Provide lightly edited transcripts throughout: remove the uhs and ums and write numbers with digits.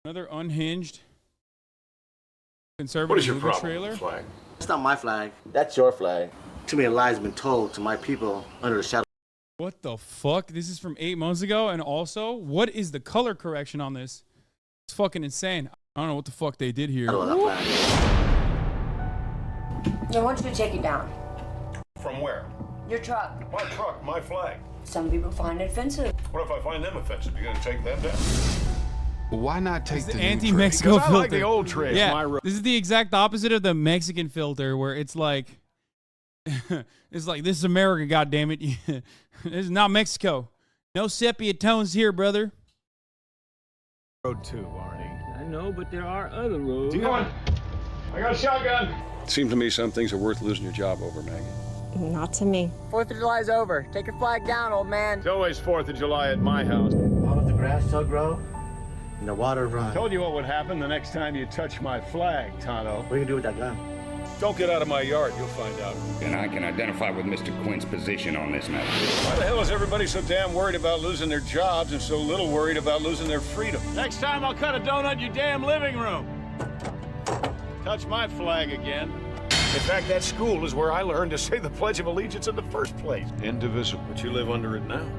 Another unhinged conservative What is your movie problem trailer. with the flag? That's not my flag. That's your flag. Too many lies have been told to my people under the shadow. What the fuck? This is from 8 months ago. And also, what is the color correction on this? It's fucking insane. I don't know what the fuck they did here. of that flag. I want you to take it down. From where? Your truck. My truck, my flag. Some people find it offensive. What if I find them offensive? You're gonna take them down? Why not take It's the the new anti-Mexico trade? 'Cause I filter. like the old trade. Yeah, My road. this is the exact opposite of the Mexican filter, where it's like, it's like, this is America, goddammit. This is not Mexico. No sepia tones here, brother. Road 2, Arnie. I know, but there are other roads. I got a shotgun. Seems to me some things are worth losing your job over, Maggie. Not to me. 4th of July's over. Take your flag down, old man. It's always 4th of July at my house. All of the grass shall grow and the water run. Told you what would happen the next time you touch my flag, Tonto. What are you gonna do with that gun? Don't get out of my yard, you'll find out. And I can identify with Mr. Quinn's position on this matter. Why the hell is everybody so damn worried about losing their jobs and so little worried about losing their freedom? Next time I'll cut a donut in your damn living room. Touch my flag again. In fact, that school is where I learned to say the Pledge of Allegiance in the first place. Indivisible. But you live under it now.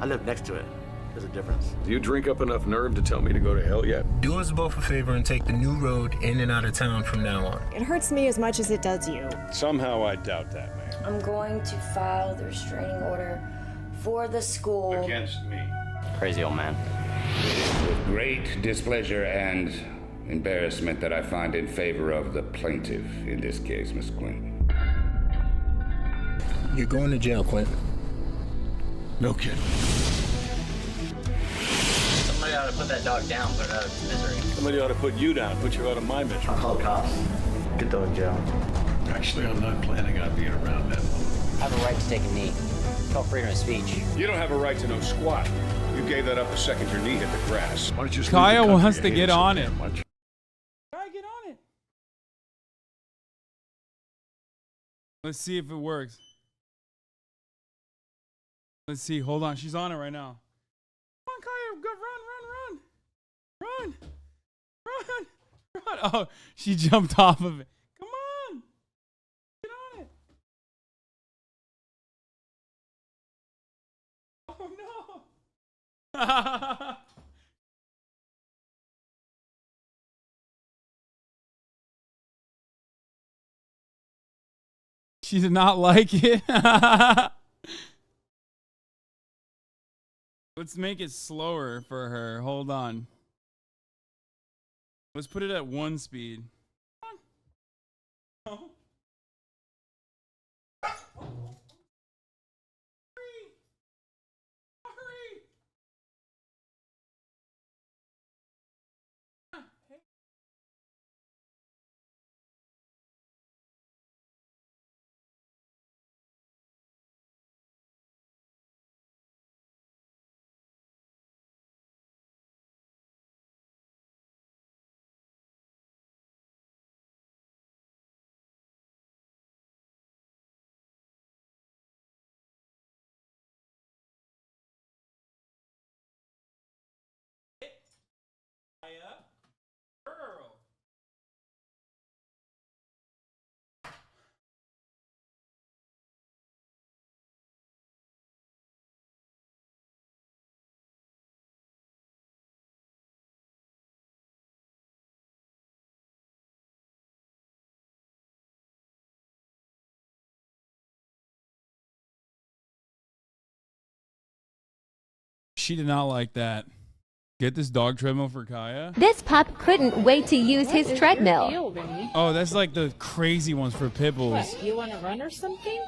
I live next to it. There's a difference. Do you drink up enough nerve to tell me to go to hell yet? Do us both a favor and take the new road in and out of town from now on. It hurts me as much as it does you. Somehow I doubt that, man. I'm going to file the restraining order for the school. Against me. Crazy old man. With great displeasure and embarrassment that I find in favor of the plaintiff in this case, Miss Quinn. You're going to jail, Quint. No kidding. Somebody ought to put that dog down, put it out of its misery. Somebody ought to put you down, put you out of my misery. I'll call the cops. Get them in jail. Actually, I'm not planning on being around that long. I have a right to take a knee. It's called freedom of speech. You don't have a right to know squat. You gave that up the second your knee hit the grass. Why don't you just Kaya leave the country? wants You to hate get so on damn it. much. Try get on it. Let's see if it works. Let's see. Hold on. She's on it right now. Come on, Kaya. Go, run. Oh, she jumped off of it. Come on. Get on it. Oh, no. She did not like it. Let's make it slower for her. Hold on. Let's put it at 1 speed. Come on. No. Hurry. Girl. She did not like that. Get this dog treadmill for Kaya. This pup couldn't wait to use his treadmill. Oh, that's like the crazy ones for pit bulls. What, you want to run or something?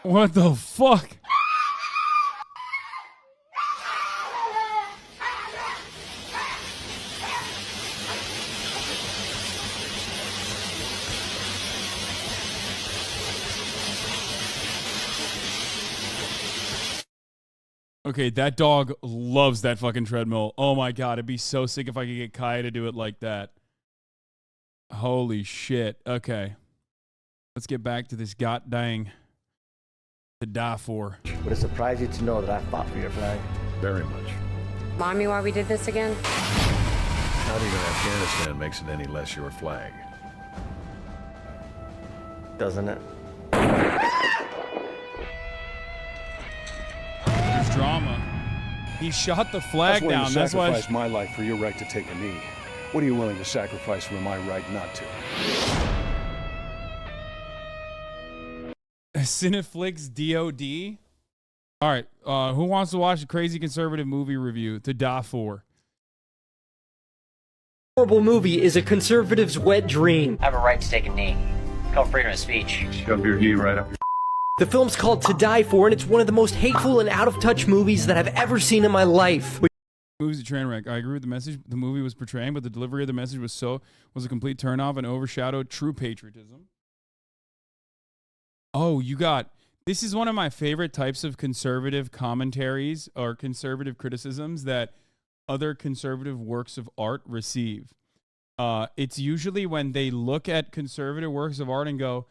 What the fuck? Okay, that dog loves that fucking treadmill. Oh my god, it'd be so sick if I could get Kaya to do it like that. Holy shit. Okay. Let's get back to this god dang to die for. Would it surprise you to know that I fought for your flag? Very much. Mommy, why we did this again? Not even Afghanistan makes it any less your flag. Doesn't it? There's drama. He shot the flag down. That's why I sacrificed my life for your right to take a knee. What are you willing to sacrifice for my right not to? Cineflix DOD. All right. Who wants to watch a crazy conservative movie review to die for? Horrible movie is a conservative's wet dream. I have a right to take a knee. It's called freedom of speech. Shove your knee right up your... The film's called To Die For, and it's one of the most hateful and out-of-touch movies that I've ever seen in my life. Movie's a train wreck. I agree with the message the movie was portraying, but the delivery of the message was a complete turnoff and overshadowed true patriotism. Oh, this is one of my favorite types of conservative commentaries or conservative criticisms that other conservative works of art receive. It's usually when they look at conservative works of art and go,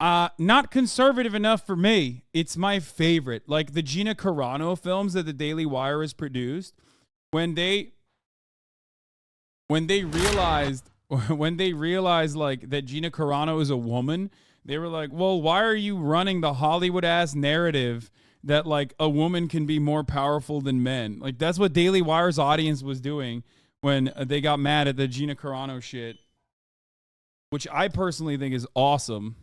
not conservative enough for me. It's my favorite. Like the Gina Carano films that the Daily Wire has produced. When they realized like that Gina Carano is a woman, they were like, well, why are you running the Hollywood ass narrative that like a woman can be more powerful than men? Like that's what Daily Wire's audience was doing when they got mad at the Gina Carano shit, which I personally think is awesome.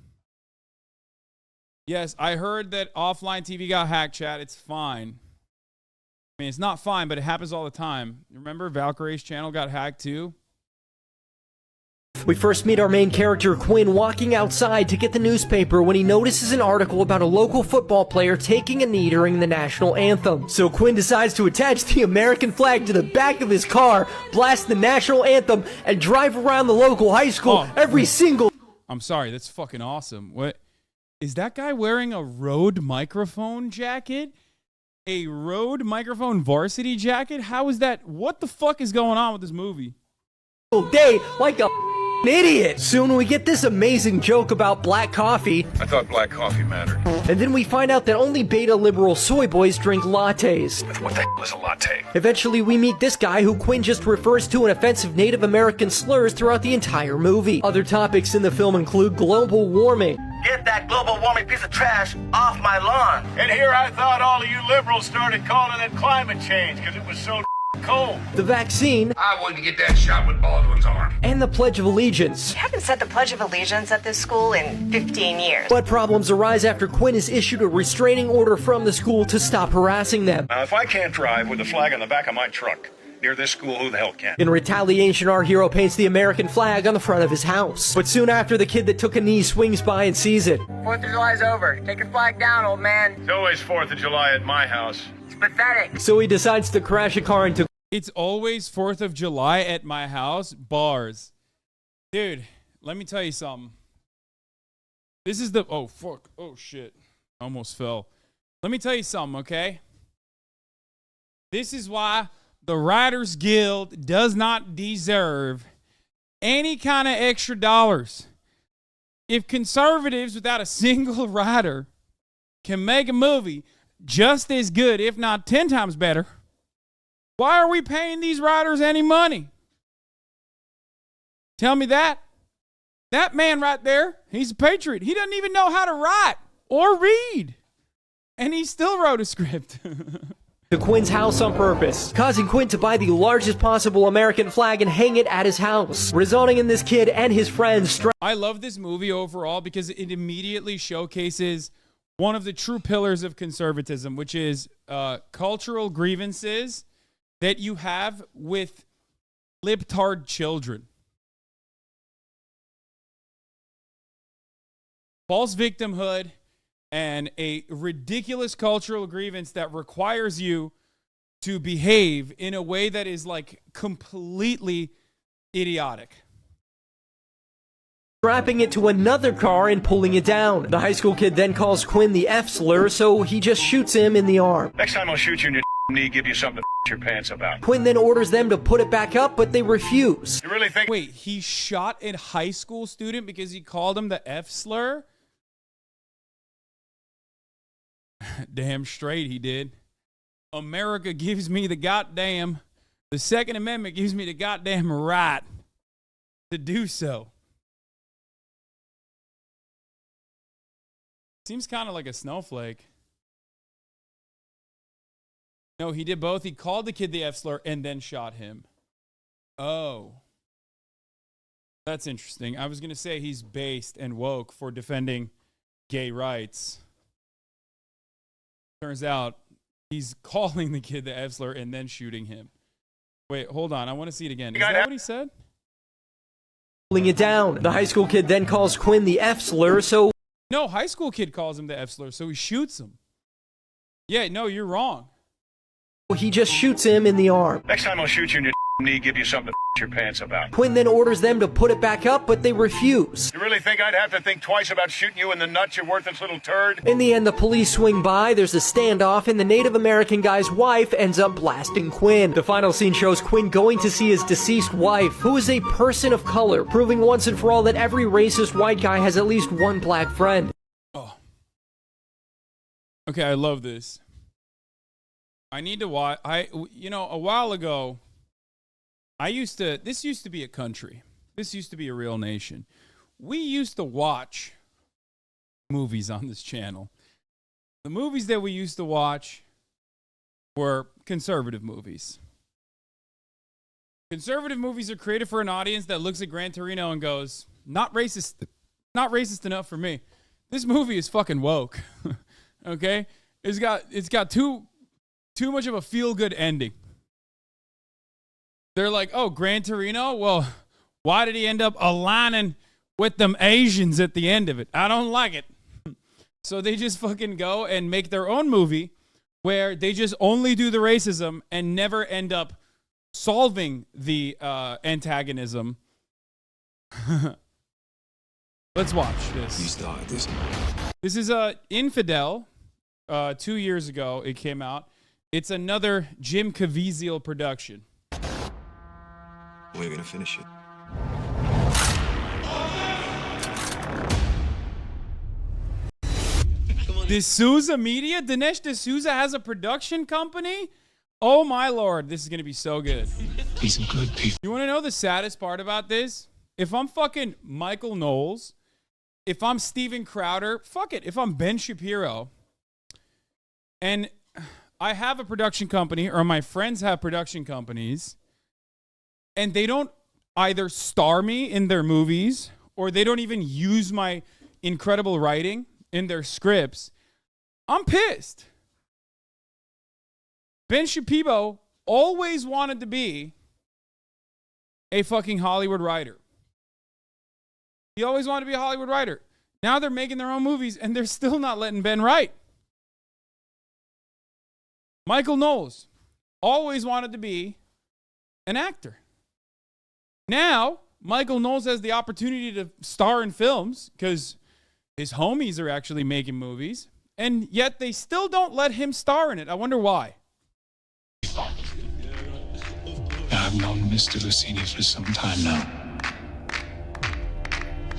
Yes, I heard that offline TV got hacked, chat. It's fine. I mean, it's not fine, but it happens all the time. Remember Valkyrie's channel got hacked too? We first meet our main character, Quinn, walking outside to get the newspaper when he notices an article about a local football player taking a knee during the national anthem. So Quinn decides to attach the American flag to the back of his car, blast the national anthem, and drive around the local high school every single... I'm sorry, that's fucking awesome. What? Is that guy wearing a Rode microphone jacket? A Rode microphone varsity jacket? How is that? What the fuck is going on with this movie? Day like a idiot. Soon we get this amazing joke about black coffee. I thought black coffee mattered. And then we find out that only beta liberal soy boys drink lattes. What the hell is a latte? Eventually we meet this guy who Quinn just refers to in offensive Native American slurs throughout the entire movie. Other topics in the film include global warming. Get that global warming piece of trash off my lawn. And here I thought all of you liberals started calling it climate change because it was so cold. The vaccine. I wanted to get that shot with Baldwin's arm. And the Pledge of Allegiance. You haven't said the Pledge of Allegiance at this school in 15 years. But problems arise after Quinn is issued a restraining order from the school to stop harassing them. Now, if I can't drive with a flag on the back of my truck near this school, who the hell can? In retaliation, our hero paints the American flag on the front of his house. But soon after, the kid that took a knee swings by and sees it. 4th of July's over. Take your flag down, old man. It's always 4th of July at my house. It's pathetic. So he decides to crash a car into... It's always 4th of July at my house. Bars. Dude, let me tell you something. This is the... Oh, fuck. Oh, shit. I almost fell. Let me tell you something, okay? This is why the Writers Guild does not deserve any kind of extra dollars. If conservatives without a single writer can make a movie just as good, if not 10 times better, why are we paying these writers any money? Tell me that. That man right there, he's a patriot. He doesn't even know how to write or read. And he still wrote a script. To Quinn's house on purpose, causing Quinn to buy the largest possible American flag and hang it at his house, resulting in this kid and his friends. I love this movie overall because it immediately showcases one of the true pillars of conservatism, which is cultural grievances that you have with libtard children. False victimhood and a ridiculous cultural grievance that requires you to behave in a way that is like completely idiotic. strapping it to another car and pulling it down. The high school kid then calls Quinn the F-slur, so he just shoots him in the arm. Next time I'll shoot you in your knee, give you something to your pants about. Quinn then orders them to put it back up, but they refuse. You really think? Wait, he shot a high school student because he called him the F-slur? Damn straight he did. America gives me the Second Amendment gives me the goddamn right to do so. Seems kind of like a snowflake. No, he did both. He called the kid the F-slur and then shot him. Oh. That's interesting. I was going to say he's based and woke for defending gay rights. Turns out he's calling the kid the F-slur and then shooting him. Wait, hold on. I want to see it again. Is that what he said? Pulling it down. The high school kid then calls Quinn the F-slur, so... No, high school kid calls him the F-slur, so he shoots him. Yeah, no, you're wrong. He just shoots him in the arm. Next time I'll shoot you in your knee, give you something to your pants about. Quinn then orders them to put it back up, but they refuse. You really think I'd have to think twice about shooting you in the nuts, you worthless little turd? In the end, the police swing by, there's a standoff, and the Native American guy's wife ends up blasting Quinn. The final scene shows Quinn going to see his deceased wife, who is a person of color, proving once and for all that every racist white guy has at least one black friend. Oh. Okay, I love this. I need to watch. A while ago, this used to be a country. This used to be a real nation. We used to watch movies on this channel. The movies that we used to watch were conservative movies. Conservative movies are created for an audience that looks at Gran Torino and goes, not racist enough for me. This movie is fucking woke. Okay? It's got too much of a feel-good ending. They're like, oh, Gran Torino? Well, why did he end up aligning with them Asians at the end of it? I don't like it. So they just fucking go and make their own movie where they just only do the racism and never end up solving the antagonism. Let's watch this. You started this. This is Infidel. 2 years ago, it came out. It's another Jim Caviezel production. We're gonna finish it. D'Souza Media? Dinesh D'Souza has a production company? Oh my lord, this is gonna be so good. Be some good people. You wanna know the saddest part about this? If I'm fucking Michael Knowles, if I'm Steven Crowder, fuck it, if I'm Ben Shapiro, and I have a production company, or my friends have production companies, and they don't either star me in their movies, or they don't even use my incredible writing in their scripts, I'm pissed. Ben Shapiro always wanted to be a fucking Hollywood writer. He always wanted to be a Hollywood writer. Now they're making their own movies, and they're still not letting Ben write. Michael Knowles always wanted to be an actor. Now, Michael Knowles has the opportunity to star in films because his homies are actually making movies, and yet they still don't let him star in it. I wonder why. I've known Mr. Lucini for some time now.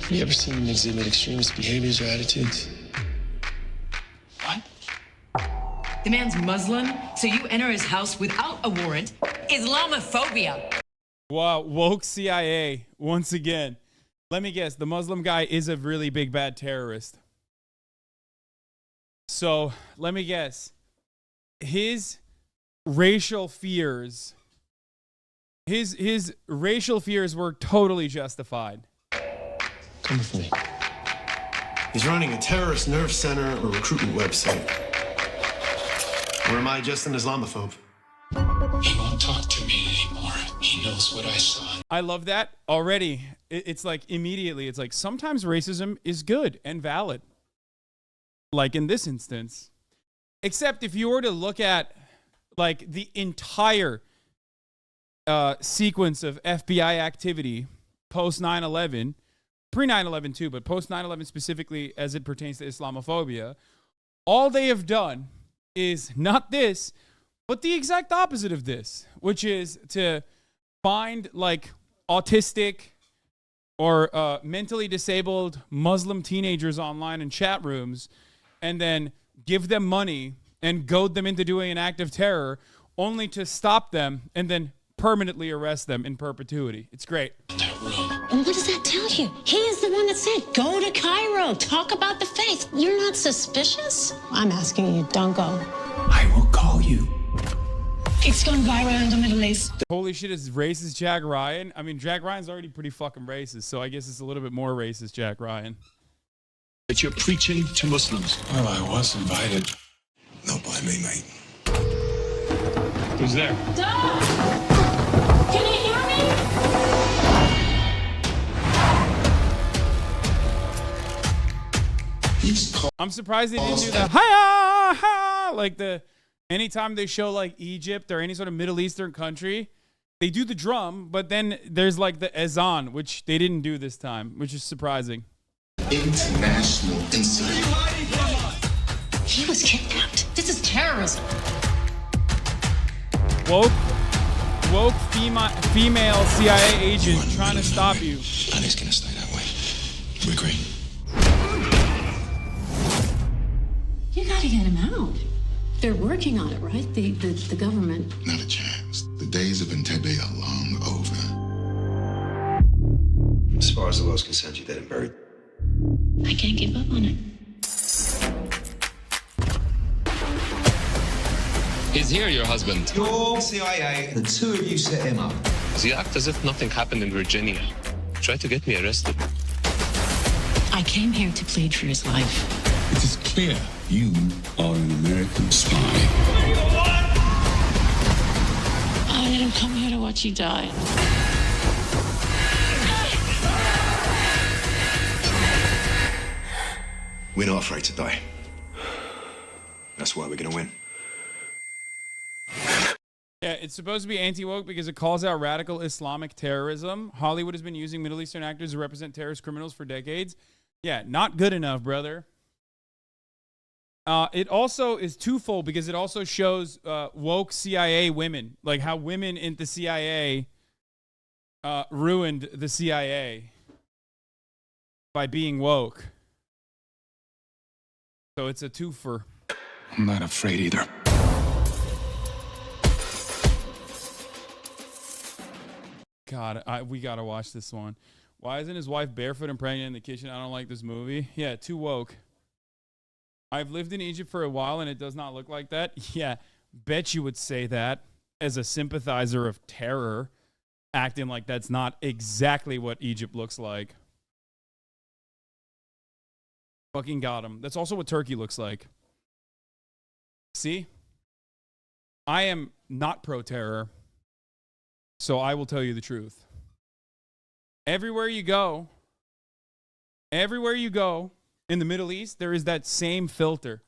You ever seen him exhibit extremist behaviors or attitudes? What? The man's Muslim, so you enter his house without a warrant. Islamophobia. Wow, woke CIA once again. Let me guess, the Muslim guy is a really big bad terrorist. So, let me guess. His racial fears, his racial fears were totally justified. Come with me. He's running a terrorist nerve center or recruitment website. Or am I just an Islamophobe? He won't talk to me anymore. He knows what I saw. I love that already. It's like immediately, it's like sometimes racism is good and valid. Like in this instance. Except if you were to look at like the entire sequence of FBI activity post 9/11, pre 9/11 too, but post 9/11 specifically as it pertains to Islamophobia, all they have done is not this, but the exact opposite of this, which is to find like autistic or mentally disabled Muslim teenagers online in chat rooms and then give them money and goad them into doing an act of terror only to stop them and then permanently arrest them in perpetuity. It's great. Well, what does that tell you? He is the one that said, go to Cairo, talk about the faith. You're not suspicious? I'm asking you, don't go. I will call you. It's gone viral in the Middle East. Holy shit, it's racist Jack Ryan. I mean, Jack Ryan's already pretty fucking racist, so I guess it's a little bit more racist Jack Ryan. That you're preaching to Muslims. Well, I was invited. Don't blame me, mate. Who's there? Dog! Can you hear me? I'm surprised they didn't do the hi like the anytime they show like Egypt or any sort of Middle Eastern country, they do the drum, but then there's like the azan, which they didn't do this time, which is surprising. International incident. He was kidnapped. This is terrorism. Woke female CIA agent trying to stop you. And it's gonna stay that way. We agree. You gotta get him out. They're working on it, right? The government. Not a chance. The days of Entebbe are long over. As far as the world's concerned, you're dead and buried. I can't give up on it. Is here your husband? You're CIA. The two of you set him up. You act as if nothing happened in Virginia. Try to get me arrested. I came here to plead for his life. It is clear you are an American spy. I didn't come here to watch you die. We're not afraid to die. That's why we're gonna win. Yeah, it's supposed to be anti-woke because it calls out radical Islamic terrorism. Hollywood has been using Middle Eastern actors to represent terrorist criminals for decades. Yeah, not good enough, brother. It also is twofold because it also shows woke CIA women, like how women in the CIA ruined the CIA by being woke. So it's a twofer. I'm not afraid either. God, we gotta watch this one. Why isn't his wife barefoot and pregnant in the kitchen? I don't like this movie. Yeah, too woke. I've lived in Egypt for a while and it does not look like that. Yeah, bet you would say that as a sympathizer of terror, acting like that's not exactly what Egypt looks like. Fucking got him. That's also what Turkey looks like. See? I am not pro-terror, so I will tell you the truth. Everywhere you go in the Middle East, there is that same filter.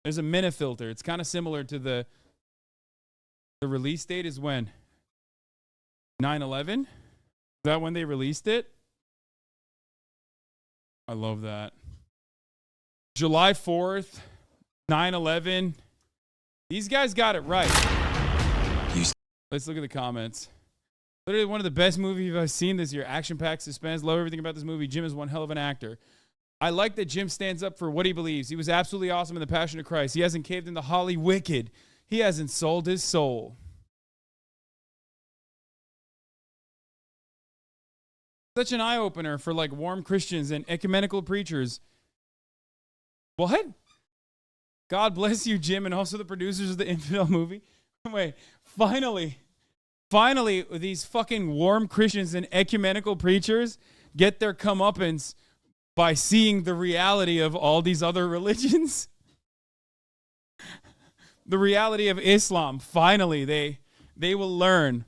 There's a minute filter. It's kind of similar to the release date is when? 9/11? Is that when they released it? I love that. July 4th, 9/11. These guys got it right. Let's look at the comments. Literally one of the best movies I've seen this year. Action-packed suspense. Love everything about this movie. Jim is one hell of an actor. I like that Jim stands up for what he believes. He was absolutely awesome in The Passion of Christ. He hasn't caved into Holly Wicked. He hasn't sold his soul. Such an eye-opener for like warm Christians and ecumenical preachers. What? God bless you, Jim, and also the producers of the Infidel movie. Wait, finally, these fucking warm Christians and ecumenical preachers get their comeuppance by seeing the reality of all these other religions. The reality of Islam. Finally, they will learn.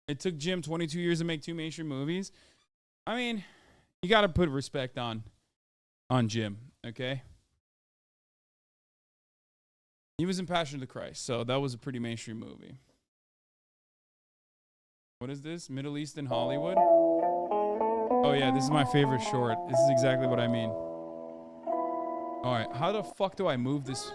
It took Jim 22 years to make 2 mainstream movies. I mean, you got to put respect on Jim, okay? He was in Passion of the Christ, so that was a pretty mainstream movie. What is this? Middle East and Hollywood? Oh yeah, this is my favorite short. This is exactly what I mean. All right, how the fuck do I move this?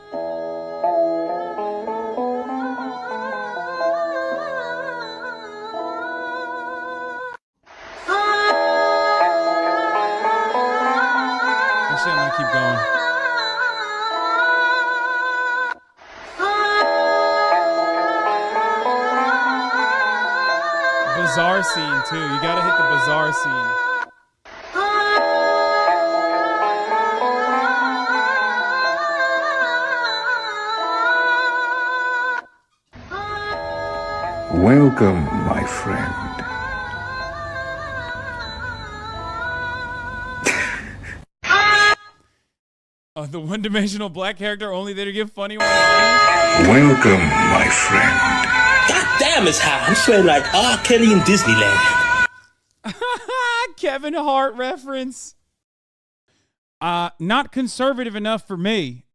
Actually, I'm gonna keep going. Bazaar scene too. You gotta hit the bazaar scene. Welcome, my friend. Oh, the one-dimensional black character only there to give funny one-liners? Welcome, my friend. God damn, it's hot. I'm sweating like R. Kelly in Disneyland. Kevin Hart reference. Not conservative enough for me.